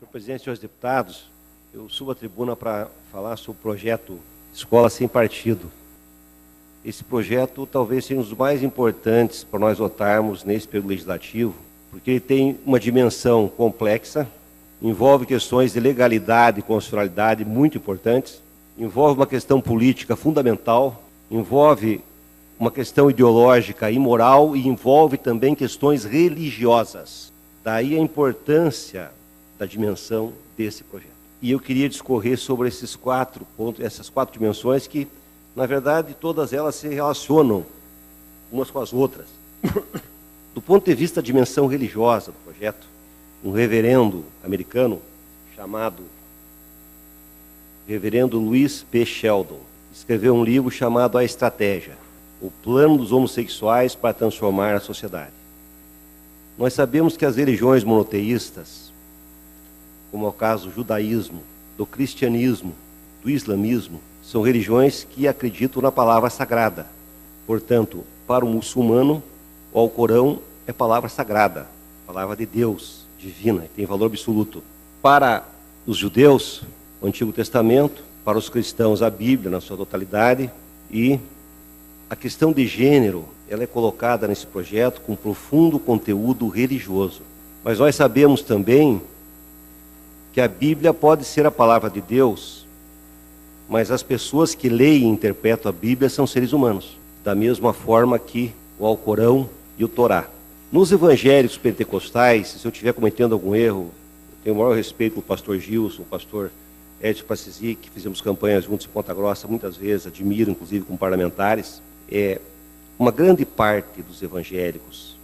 Senhor presidente, senhores deputados, eu subo à tribuna para falar sobre o projeto Escola Sem Partido. Esse projeto talvez seja um dos mais importantes para nós votarmos nesse período legislativo, porque ele tem uma dimensão complexa, envolve questões de legalidade e constitucionalidade muito importantes, envolve uma questão política fundamental, envolve uma questão ideológica e moral e envolve também questões religiosas. Daí a importância da dimensão desse projeto. E eu queria discorrer sobre esses quatro pontos, essas quatro dimensões que, na verdade, todas elas se relacionam umas com as outras. Do ponto de vista da dimensão religiosa do projeto, um reverendo americano chamado Reverendo Louis P. Sheldon escreveu um livro chamado A Estratégia, o plano dos homossexuais para transformar a sociedade. Nós sabemos que as religiões monoteístas, como é o caso do judaísmo, do cristianismo, do islamismo, são religiões que acreditam na palavra sagrada. Portanto, para o muçulmano, o Alcorão é palavra sagrada, palavra de Deus, divina, tem valor absoluto. Para os judeus, o Antigo Testamento, para os cristãos, a Bíblia na sua totalidade, e a questão de gênero, ela é colocada nesse projeto com profundo conteúdo religioso. Mas nós sabemos também que a Bíblia pode ser a palavra de Deus, mas as pessoas que leem e interpretam a Bíblia são seres humanos, da mesma forma que o Alcorão e o Torá. Nos evangélicos pentecostais, se eu estiver cometendo algum erro, eu tenho o maior respeito pelo pastor Gilson, o pastor Edson Pacizi, que fizemos campanhas juntos em Ponta Grossa muitas vezes, admiro inclusive como parlamentares. Uma grande parte dos evangélicos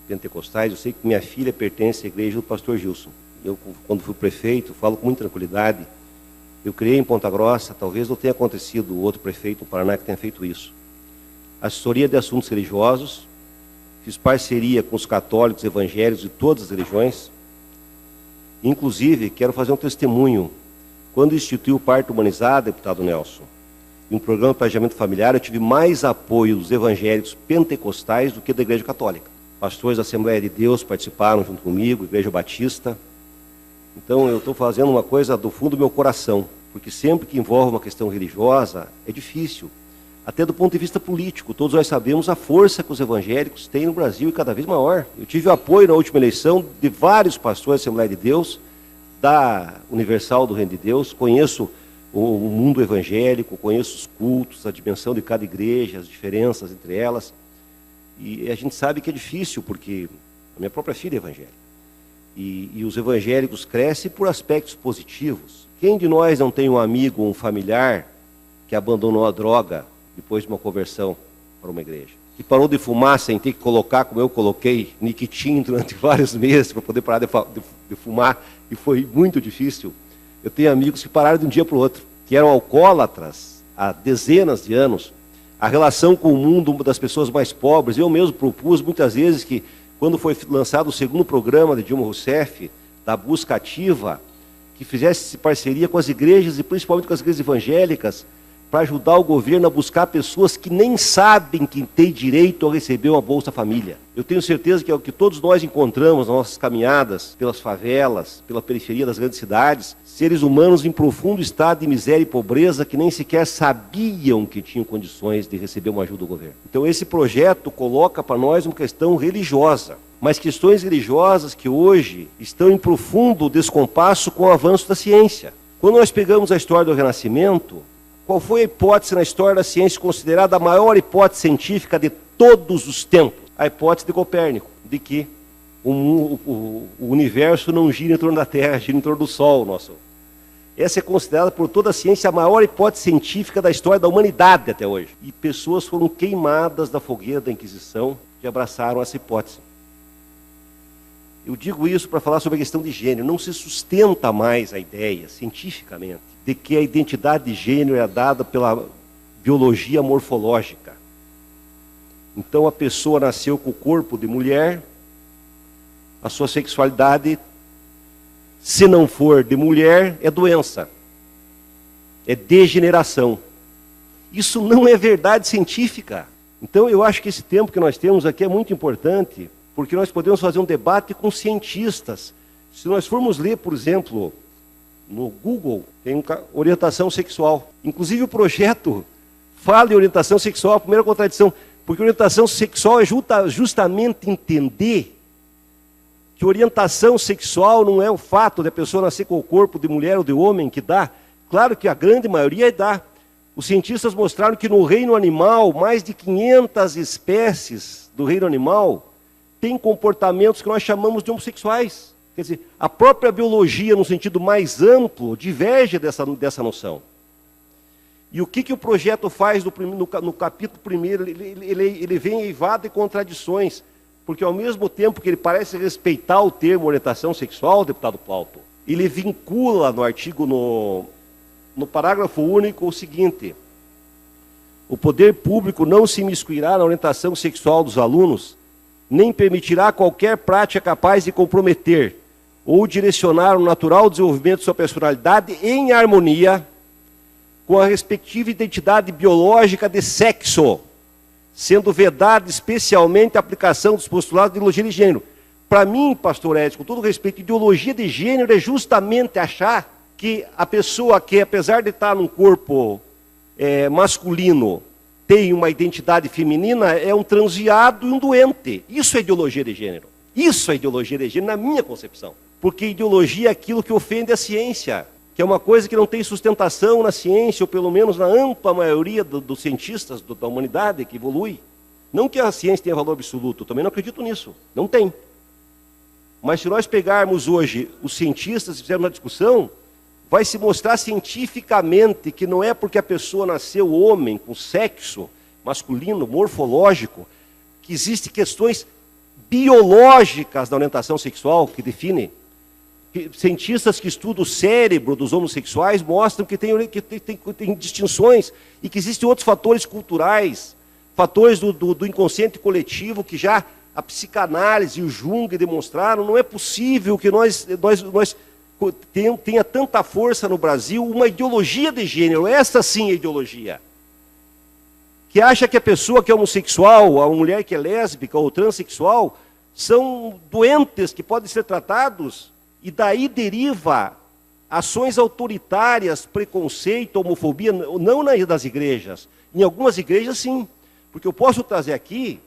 pentecostais, eu sei que minha filha pertence à igreja do pastor Gilson. Eu, quando fui prefeito, falo com muita tranquilidade, eu criei em Ponta Grossa, talvez não tenha acontecido outro prefeito no Paraná que tenha feito isso. Assessoria de assuntos religiosos, fiz parceria com os católicos, evangélicos de todas as religiões. Inclusive, quero fazer um testemunho. Quando instituiu o parto humanizado, deputado Nelson, em um programa de planejamento familiar, eu tive mais apoio dos evangélicos pentecostais do que da Igreja Católica. Pastores da Assembleia de Deus participaram junto comigo, Igreja Batista. Então, eu estou fazendo uma coisa do fundo do meu coração, porque sempre que envolve uma questão religiosa, é difícil. Até do ponto de vista político, todos nós sabemos a força que os evangélicos têm no Brasil e cada vez maior. Eu tive o apoio na última eleição de vários pastores da Assembleia de Deus, da Universal do Reino de Deus, conheço o mundo evangélico, conheço os cultos, a dimensão de cada igreja, as diferenças entre elas. E a gente sabe que é difícil, porque a minha própria filha é evangélica. E os evangélicos crescem por aspectos positivos. Quem de nós não tem um amigo, um familiar, que abandonou a droga depois de uma conversão para uma igreja? Que parou de fumar sem ter que colocar, como eu coloquei, nicotina durante vários meses para poder parar de fumar, e foi muito difícil. Eu tenho amigos que pararam de um dia para o outro, que eram alcoólatras há dezenas de anos. A relação com o mundo das pessoas mais pobres, eu mesmo propus muitas vezes que, quando foi lançado o segundo programa de Dilma Rousseff, da busca ativa, que fizesse parceria com as igrejas e principalmente com as igrejas evangélicas, para ajudar o governo a buscar pessoas que nem sabem que têm direito a receber uma Bolsa Família. Eu tenho certeza que é o que todos nós encontramos nas nossas caminhadas pelas favelas, pela periferia das grandes cidades, seres humanos em profundo estado de miséria e pobreza que nem sequer sabiam que tinham condições de receber uma ajuda do governo. Então esse projeto coloca para nós uma questão religiosa, mas questões religiosas que hoje estão em profundo descompasso com o avanço da ciência. Quando nós pegamos a história do Renascimento, qual foi a hipótese na história da ciência considerada a maior hipótese científica de todos os tempos? A hipótese de Copérnico, de que o universo não gira em torno da Terra, gira em torno do Sol. Essa é considerada por toda a ciência a maior hipótese científica da história da humanidade até hoje. E pessoas foram queimadas da fogueira da Inquisição que abraçaram essa hipótese. Eu digo isso para falar sobre a questão de gênero. Não se sustenta mais a ideia, cientificamente, de que a identidade de gênero é dada pela biologia morfológica. Então a pessoa nasceu com o corpo de mulher, a sua sexualidade, se não for de mulher, é doença, é degeneração. Isso não é verdade científica. Então eu acho que esse tempo que nós temos aqui é muito importante, porque nós podemos fazer um debate com cientistas Se nós formos ler, por exemplo, no Google, tem orientação sexual. Inclusive o projeto fala em orientação sexual, a primeira contradição, porque orientação sexual é justamente entender que orientação sexual não é o fato de a pessoa nascer com o corpo de mulher ou de homem que dá. Claro que a grande maioria dá. Os cientistas mostraram que no reino animal, mais de 500 espécies do reino animal têm comportamentos que nós chamamos de homossexuais. Quer dizer, a própria biologia, no sentido mais amplo, diverge dessa noção. E o que o projeto faz no capítulo 1? Ele vem eivado de contradições, porque ao mesmo tempo que ele parece respeitar o termo orientação sexual, deputado Plauto, ele vincula no artigo, no parágrafo único, o seguinte: o poder público não se imiscuirá na orientação sexual dos alunos, nem permitirá qualquer prática capaz de comprometer ou direcionar o natural desenvolvimento de sua personalidade em harmonia com a respectiva identidade biológica de sexo, sendo vedada especialmente a aplicação dos postulados de ideologia de gênero. Para mim, pastor Edson, com todo respeito, ideologia de gênero é justamente achar que a pessoa que, apesar de estar num corpo masculino, tem uma identidade feminina, é um transviado e um doente. Isso é ideologia de gênero. Isso é ideologia de gênero, na minha concepção. Porque ideologia é aquilo que ofende a ciência, que é uma coisa que não tem sustentação na ciência, ou pelo menos na ampla maioria dos cientistas da humanidade que evolui. Não que a ciência tenha valor absoluto, também não acredito nisso. Não tem. Mas se nós pegarmos hoje os cientistas e fizermos uma discussão, vai se mostrar cientificamente que não é porque a pessoa nasceu homem, com sexo masculino, morfológico, que existem questões biológicas da orientação sexual que definem. Cientistas que estudam o cérebro dos homossexuais mostram que tem distinções e que existem outros fatores culturais, fatores do inconsciente coletivo que já a psicanálise e o Jung demonstraram. Não é possível que nós tenha tanta força no Brasil uma ideologia de gênero, essa sim é ideologia, que acha que a pessoa que é homossexual, a mulher que é lésbica ou transexual, são doentes que podem ser tratados, e daí deriva ações autoritárias, preconceito, homofobia, não das igrejas. Em algumas igrejas, sim. Porque eu posso trazer aqui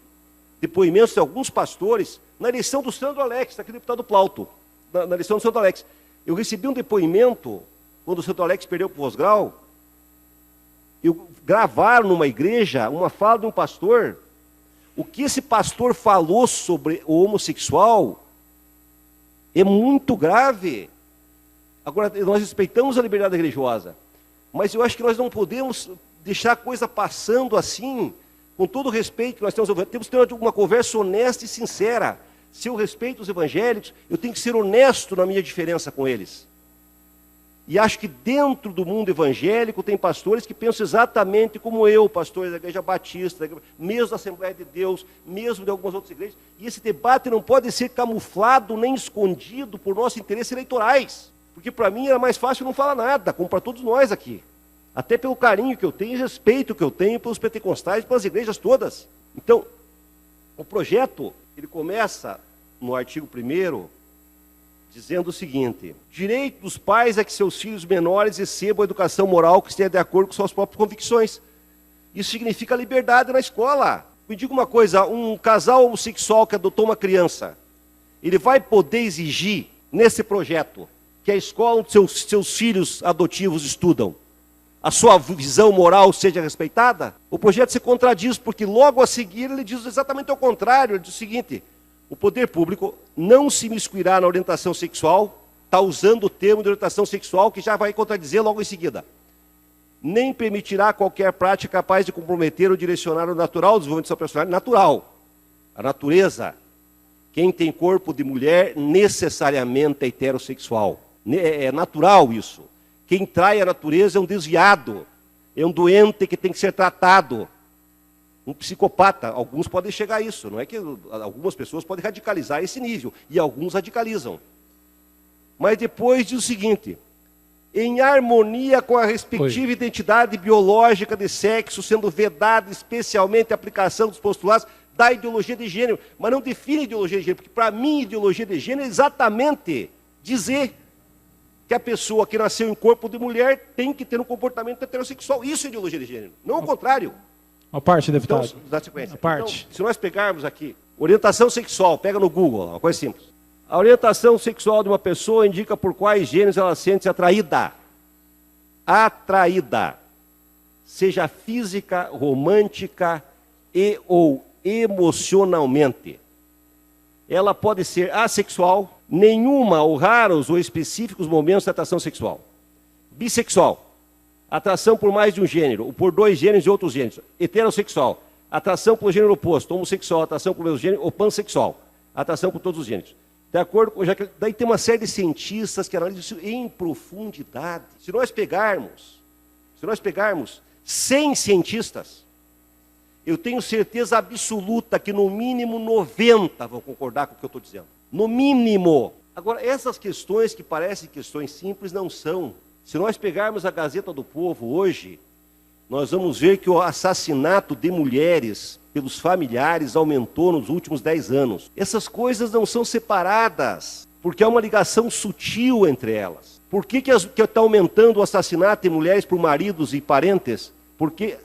depoimentos de alguns pastores na eleição do Sandro Alex, está aqui o deputado Plauto, na eleição do Sandro Alex. Eu recebi um depoimento, quando o Sandro Alex perdeu para o Vosgrau, gravaram numa igreja uma fala de um pastor. O que esse pastor falou sobre o homossexual é muito grave. Agora, nós respeitamos a liberdade religiosa, mas eu acho que nós não podemos deixar a coisa passando assim, com todo o respeito que nós temos que ter uma conversa honesta e sincera. Se eu respeito os evangélicos, eu tenho que ser honesto na minha diferença com eles. E acho que dentro do mundo evangélico tem pastores que pensam exatamente como eu, pastores da Igreja Batista, mesmo da Assembleia de Deus, mesmo de algumas outras igrejas. E esse debate não pode ser camuflado nem escondido por nossos interesses eleitorais. Porque para mim era mais fácil não falar nada, como para todos nós aqui. Até pelo carinho que eu tenho e respeito que eu tenho pelos pentecostais e pelas igrejas todas. Então, o projeto, ele começa no artigo 1º, dizendo o seguinte: direito dos pais é que seus filhos menores recebam a educação moral que esteja de acordo com suas próprias convicções. Isso significa liberdade na escola. Me diga uma coisa, um casal homossexual que adotou uma criança, ele vai poder exigir, nesse projeto, que a escola onde seus filhos adotivos estudam, a sua visão moral seja respeitada? O projeto se contradiz, porque logo a seguir ele diz exatamente o contrário. Ele diz o seguinte: o poder público não se imiscuirá na orientação sexual, está usando o termo de orientação sexual, que já vai contradizer logo em seguida. Nem permitirá qualquer prática capaz de comprometer ou direcionar o natural desenvolvimento de sua personalidade. Natural. A natureza. Quem tem corpo de mulher necessariamente é heterossexual. É natural isso. Quem trai a natureza é um desviado, é um doente que tem que ser tratado. Um psicopata, alguns podem chegar a isso, não é que algumas pessoas podem radicalizar esse nível, e alguns radicalizam. Mas depois diz o seguinte: em harmonia com a respectiva identidade biológica de sexo, sendo vedada especialmente a aplicação dos postulados da ideologia de gênero. Mas não define ideologia de gênero, porque para mim ideologia de gênero é exatamente dizer que a pessoa que nasceu em corpo de mulher tem que ter um comportamento heterossexual. Isso é ideologia de gênero, não o contrário. A parte, deputado. Então, dá sequência. A parte. Então, se nós pegarmos aqui, orientação sexual, pega no Google, uma coisa simples. A orientação sexual de uma pessoa indica por quais gêneros ela sente-se atraída. Atraída. Seja física, romântica e ou emocionalmente. Ela pode ser assexual, nenhuma ou raros ou específicos momentos de atração sexual. Bissexual, atração por mais de um gênero, ou por dois gêneros e outros gêneros. Heterossexual, atração pelo gênero oposto. Homossexual, atração por mesmo gênero, ou pansexual, atração por todos os gêneros. De acordo com, daí tem uma série de cientistas que analisam isso em profundidade. Se nós pegarmos 100 cientistas, eu tenho certeza absoluta que no mínimo 90 vão concordar com o que eu estou dizendo. No mínimo. Agora, essas questões que parecem questões simples não são. Se nós pegarmos a Gazeta do Povo hoje, nós vamos ver que o assassinato de mulheres pelos familiares aumentou nos últimos 10 anos. Essas coisas não são separadas, porque há uma ligação sutil entre elas. Por que está aumentando o assassinato de mulheres por maridos e parentes? Porque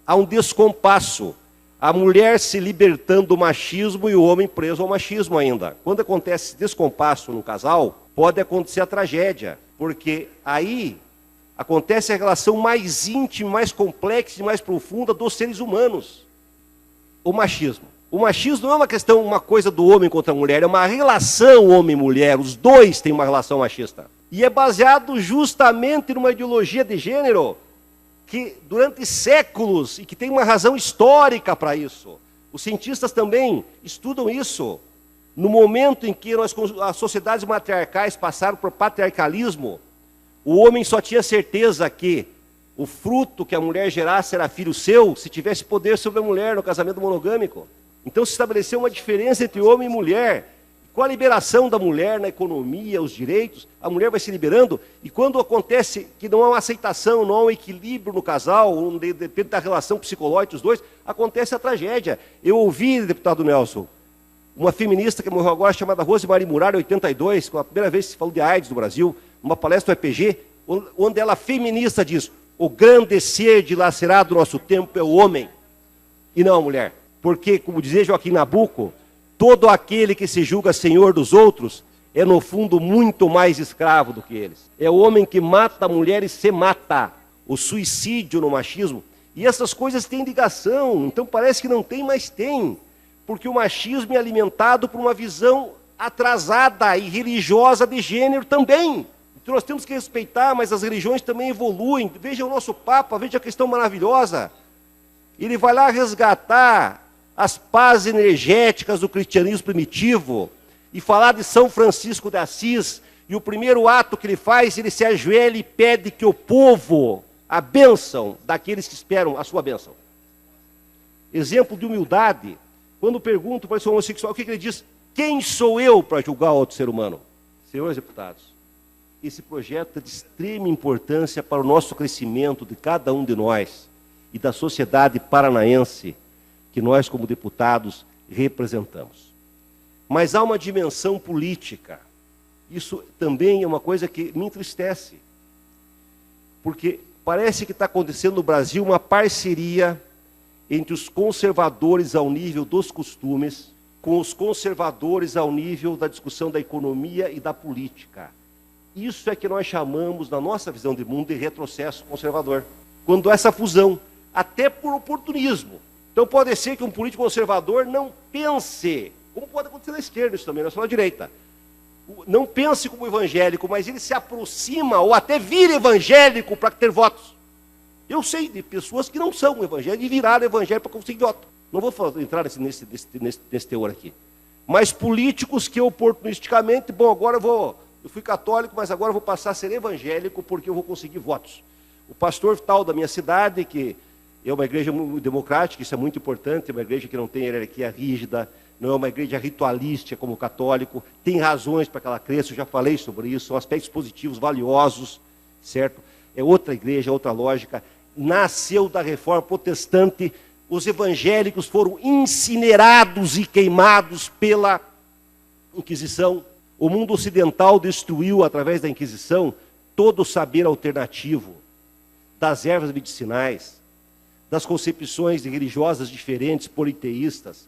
há um descompasso. A mulher se libertando do machismo e o homem preso ao machismo ainda. Quando acontece esse descompasso no casal, pode acontecer a tragédia, porque aí acontece a relação mais íntima, mais complexa e mais profunda dos seres humanos. O machismo. O machismo não é uma questão, uma coisa do homem contra a mulher, é uma relação homem-mulher, os dois têm uma relação machista. E é baseado justamente numa ideologia de gênero que durante séculos, e que tem uma razão histórica para isso. Os cientistas também estudam isso. No momento em que as sociedades matriarcais passaram por patriarcalismo, o homem só tinha certeza que o fruto que a mulher gerasse era filho seu, se tivesse poder sobre a mulher no casamento monogâmico. Então se estabeleceu uma diferença entre homem e mulher. Com a liberação da mulher na economia, os direitos, a mulher vai se liberando, e quando acontece que não há uma aceitação, não há um equilíbrio no casal, depende da relação psicológica dos dois, acontece a tragédia. Eu ouvi, deputado Nelson, uma feminista que morreu agora, chamada Rosemarie Muraro, em 82, com a primeira vez que se falou de AIDS no Brasil, numa palestra do EPG, onde ela, feminista, diz: o grande ser dilacerado do nosso tempo é o homem, e não a mulher. Porque, como dizia Joaquim Nabuco, todo aquele que se julga senhor dos outros é, no fundo, muito mais escravo do que eles. É o homem que mata a mulher e se mata. O suicídio no machismo. E essas coisas têm ligação, então parece que não tem, mas tem. Porque o machismo é alimentado por uma visão atrasada e religiosa de gênero também. Então nós temos que respeitar, mas as religiões também evoluem. Veja o nosso Papa, veja a questão maravilhosa. Ele vai lá resgatar as pás energéticas do cristianismo primitivo e falar de São Francisco de Assis, e o primeiro ato que ele faz, ele se ajoelha e pede que o povo, a bênção daqueles que esperam a sua bênção. Exemplo de humildade. Quando pergunto para esse homossexual, o que ele diz? Quem sou eu para julgar outro ser humano? Senhores deputados, esse projeto é de extrema importância para o nosso crescimento de cada um de nós e da sociedade paranaense que nós, como deputados, representamos. Mas há uma dimensão política. Isso também é uma coisa que me entristece. Porque parece que está acontecendo no Brasil uma parceria entre os conservadores ao nível dos costumes, com os conservadores ao nível da discussão da economia e da política. Isso é que nós chamamos, na nossa visão de mundo, de retrocesso conservador. Quando há essa fusão, até por oportunismo. Então pode ser que um político conservador não pense, como pode acontecer na esquerda isso também, não só na direita, não pense como evangélico, mas ele se aproxima ou até vira evangélico para ter votos. Eu sei de pessoas que não são evangélicos e viraram evangélico para conseguir voto. Não vou entrar nesse teor aqui. Mas políticos que oportunisticamente, bom, agora eu fui católico, mas agora eu vou passar a ser evangélico porque eu vou conseguir votos. O pastor tal da minha cidade, que é uma igreja democrática, isso é muito importante, é uma igreja que não tem hierarquia rígida, não é uma igreja ritualística como o católico, tem razões para que ela cresça, eu já falei sobre isso, são aspectos positivos, valiosos, certo? É outra igreja, outra lógica, nasceu da reforma protestante, os evangélicos foram incinerados e queimados pela Inquisição, O mundo ocidental destruiu, através da Inquisição, todo o saber alternativo das ervas medicinais, das concepções religiosas diferentes, politeístas.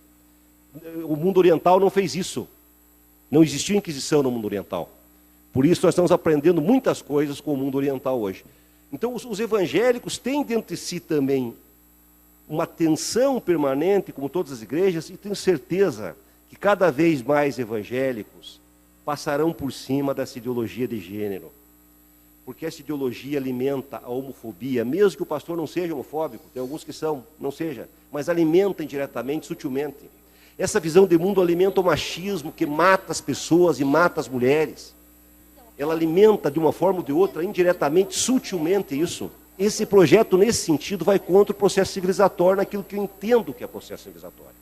O mundo oriental não fez isso. Não existiu Inquisição no mundo oriental. Por isso nós estamos aprendendo muitas coisas com o mundo oriental hoje. Então os evangélicos têm dentro de si também uma tensão permanente, como todas as igrejas, e tenho certeza que cada vez mais evangélicos passarão por cima dessa ideologia de gênero. Porque essa ideologia alimenta a homofobia, mesmo que o pastor não seja homofóbico, tem alguns que são, não seja, mas alimenta indiretamente, sutilmente. Essa visão de mundo alimenta o machismo que mata as pessoas e mata as mulheres. Ela alimenta de uma forma ou de outra, indiretamente, sutilmente isso. Esse projeto, nesse sentido, vai contra o processo civilizatório, naquilo que eu entendo que é processo civilizatório.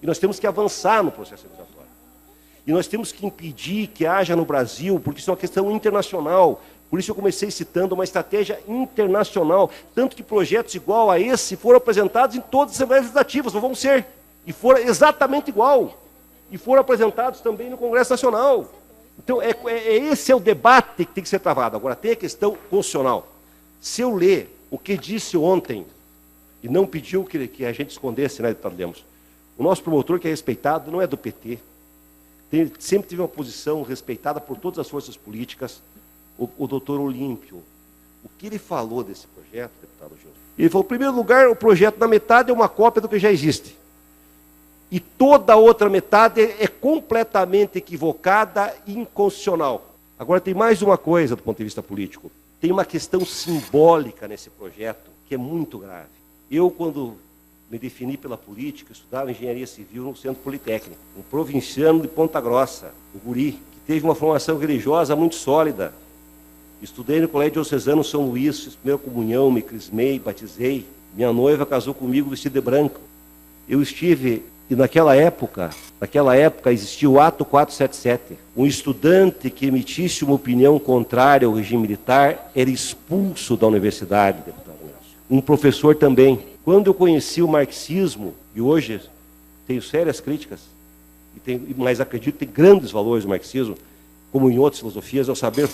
E nós temos que avançar no processo civilizatório. E nós temos que impedir que haja no Brasil, porque isso é uma questão internacional. Por isso eu comecei citando uma estratégia internacional. Tanto que projetos igual a esse foram apresentados em todas as assembleias legislativas, não vão ser. E foram exatamente igual. E foram apresentados também no Congresso Nacional. Então, esse é o debate que tem que ser travado. Agora, tem a questão constitucional. Se eu ler o que disse ontem, e não pediu que a gente escondesse, né, deputado Lemos, o nosso promotor, que é respeitado, não é do PT. Sempre teve uma posição respeitada por todas as forças políticas, o doutor Olímpio. O que ele falou desse projeto, deputado Gilson? Ele falou, em primeiro lugar, o projeto na metade é uma cópia do que já existe. E toda a outra metade é completamente equivocada e inconstitucional. Agora, tem mais uma coisa do ponto de vista político. Tem uma questão simbólica nesse projeto que é muito grave. Eu, quando me defini pela política, estudava engenharia civil no Centro Politécnico. Um provinciano de Ponta Grossa, o guri, que teve uma formação religiosa muito sólida. Estudei no Colégio Diocesano São Luís, fiz primeira comunhão, me crismei, batizei. Minha noiva casou comigo vestida de branco. Eu estive... E naquela época existia o Ato 477. Um estudante que emitisse uma opinião contrária ao regime militar era expulso da universidade, deputado Nelson. Um professor também. Quando eu conheci o marxismo, e hoje tenho sérias críticas, mas acredito que tem grandes valores no marxismo, como em outras filosofias, é o saber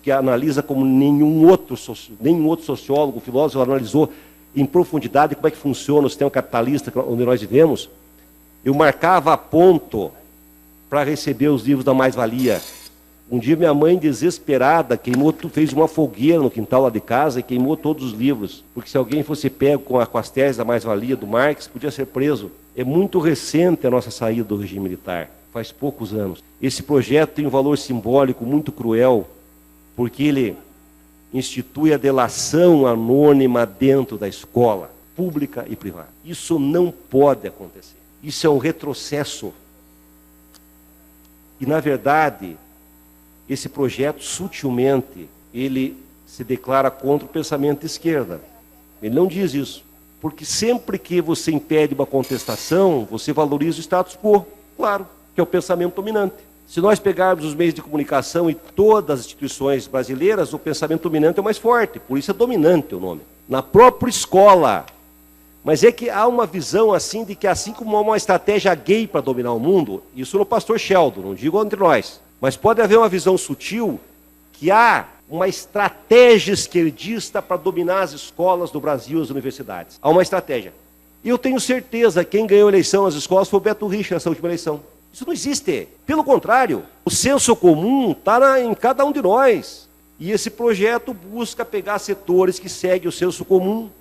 que analisa como nenhum outro sociólogo, filósofo, analisou em profundidade como é que funciona o sistema capitalista onde nós vivemos. Eu marcava ponto para receber os livros da mais-valia. Um dia minha mãe, desesperada, fez uma fogueira no quintal lá de casa e queimou todos os livros. Porque se alguém fosse pego com as teses da mais-valia do Marx, podia ser preso. É muito recente a nossa saída do regime militar, faz poucos anos. Esse projeto tem um valor simbólico muito cruel, porque ele institui a delação anônima dentro da escola, pública e privada. Isso não pode acontecer. Isso é um retrocesso. E, na verdade, esse projeto, sutilmente, ele se declara contra o pensamento de esquerda. Ele não diz isso. Porque sempre que você impede uma contestação, você valoriza o status quo, claro, que é o pensamento dominante. Se nós pegarmos os meios de comunicação e todas as instituições brasileiras, o pensamento dominante é o mais forte, por isso é dominante o nome. Na própria escola. Mas é que há uma visão assim de que assim como há uma estratégia gay para dominar o mundo, isso no pastor Sheldon, não digo entre nós, mas pode haver uma visão sutil que há uma estratégia esquerdista para dominar as escolas do Brasil e as universidades. Há uma estratégia. E eu tenho certeza que quem ganhou a eleição nas escolas foi o Beto Richa nessa última eleição. Isso não existe. Pelo contrário, o senso comum está em cada um de nós. E esse projeto busca pegar setores que seguem o senso comum.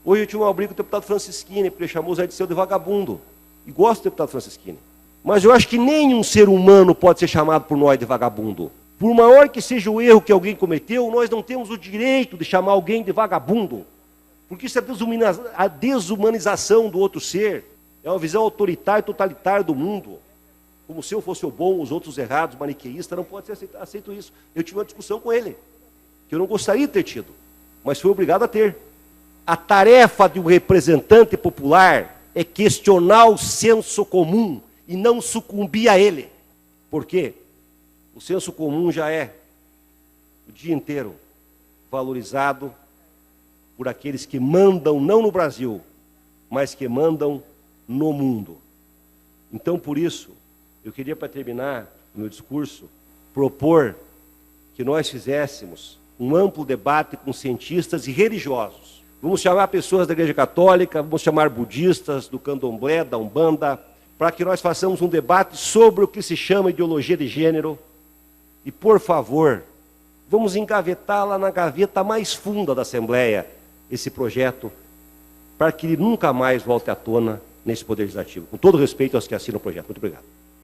Hoje eu tive uma briga com o deputado Francisquini, porque ele chamou o Zé Disseu de vagabundo. E gosto do deputado Francisquini. Mas eu acho que nenhum ser humano pode ser chamado por nós de vagabundo. Por maior que seja o erro que alguém cometeu, nós não temos o direito de chamar alguém de vagabundo. Porque isso é a desumanização do outro ser. É uma visão autoritária e totalitária do mundo. Como se eu fosse o bom, os outros errados, maniqueísta, não pode ser aceito isso. Eu tive uma discussão com ele, que eu não gostaria de ter tido, mas fui obrigado a ter. A tarefa de um representante popular é questionar o senso comum e não sucumbir a ele. Por quê? O senso comum já é, o dia inteiro, valorizado por aqueles que mandam, não no Brasil, mas que mandam no mundo. Então, por isso, eu queria, para terminar o meu discurso, propor que nós fizéssemos um amplo debate com cientistas e religiosos. Vamos chamar pessoas da Igreja Católica, vamos chamar budistas, do Candomblé, da Umbanda, para que nós façamos um debate sobre o que se chama ideologia de gênero. E, por favor, vamos engavetá-la na gaveta mais funda da Assembleia, esse projeto, para que ele nunca mais volte à tona nesse Poder Legislativo. Com todo respeito aos que assinam o projeto. Muito obrigado.